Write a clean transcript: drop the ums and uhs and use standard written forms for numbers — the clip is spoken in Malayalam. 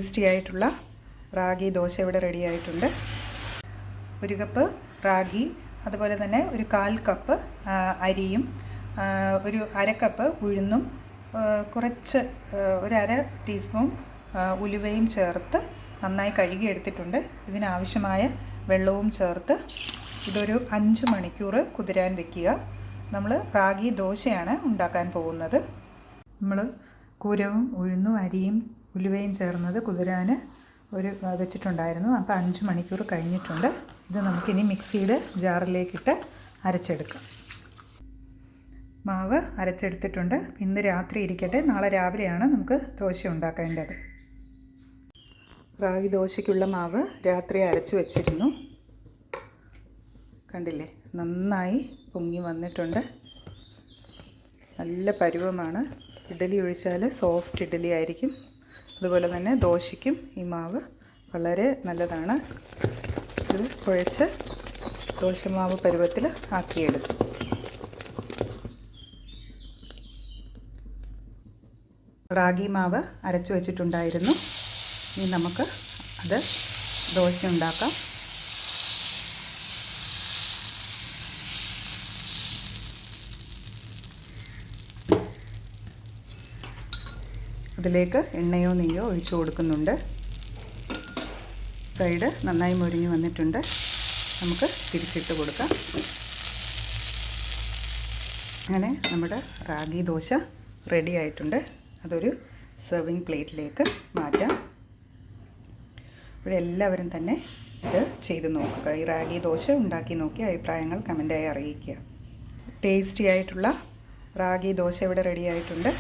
ടേസ്റ്റി ആയിട്ടുള്ള റാഗി ദോശ ഇവിടെ റെഡി ആയിട്ടുണ്ട്. 1 കപ്പ് റാഗി, അതുപോലെ തന്നെ ഒരു 1/4 കപ്പ് അരിയും, ഒരു 1/2 കപ്പ് ഉഴുന്നും, കുറച്ച് ഒരു 1/2 ടീസ്പൂൺ ഉലുവയും ചേർത്ത് നന്നായി കഴുകി എടുത്തിട്ടുണ്ട്. ഇതിനാവശ്യമായ വെള്ളവും ചേർത്ത് ഇതൊരു 5 മണിക്കൂർ കുതിരാൻ വെക്കുക. നമ്മൾ റാഗി ദോശയാണ് ഉണ്ടാക്കാൻ പോകുന്നത്. നമ്മൾ കൂരവും ഉഴുന്നും അരിയും ഉലുവയും ചേർന്നത് കുതിരാൻ വെച്ചിട്ടുണ്ടായിരുന്നു. അപ്പോൾ 5 മണിക്കൂർ കഴിഞ്ഞിട്ടുണ്ട്. ഇത് നമുക്കിനി മിക്സിയുടെ ജാറിലേക്കിട്ട് അരച്ചെടുക്കാം. മാവ് അരച്ചെടുത്തിട്ടുണ്ട്. ഇന്ന് രാത്രി ഇരിക്കട്ടെ, നാളെ രാവിലെയാണ് നമുക്ക് ദോശ ഉണ്ടാക്കേണ്ടത്. റാഗി ദോശയ്ക്കുള്ള മാവ് രാത്രി അരച്ച് വെച്ചിരുന്നു. കണ്ടില്ലേ, നന്നായി പൊങ്ങി വന്നിട്ടുണ്ട്. നല്ല പരുവമാണ്. ഇഡ്ഡലി ഒഴിച്ചാൽ സോഫ്റ്റ് ഇഡ്ഡലി ആയിരിക്കും. അതുപോലെ തന്നെ ദോശയ്ക്കും ഈ മാവ് വളരെ നല്ലതാണ്. ഇത് കുഴച്ച് ദോശമാവ് പരുവത്തിൽ ആക്കിയെടുക്കും. റാഗി മാവ് അരച്ചു വച്ചിട്ടുണ്ടായിരുന്നു. ഇനി നമുക്ക് അത് ദോശ ഉണ്ടാക്കാം. അതിലേക്ക് എണ്ണയോ നെയ്യോ ഒഴിച്ചു കൊടുക്കുന്നുണ്ട്. സൈഡ് നന്നായി മൊരിഞ്ഞ് വന്നിട്ടുണ്ട്. നമുക്ക് തിരിച്ചിട്ട് കൊടുക്കാം. അങ്ങനെ നമ്മുടെ റാഗി ദോശ റെഡി ആയിട്ടുണ്ട്. അതൊരു സെർവിങ് പ്ലേറ്റിലേക്ക് മാറ്റാം. ഇവിടെ എല്ലാവരും തന്നെ ഇത് ചെയ്ത് നോക്കുക. ഈ റാഗി ദോശ ഉണ്ടാക്കി നോക്കി അഭിപ്രായങ്ങൾ കമൻറ്റായി അറിയിക്കുക. ടേസ്റ്റി ആയിട്ടുള്ള റാഗി ദോശ ഇവിടെ റെഡി ആയിട്ടുണ്ട്.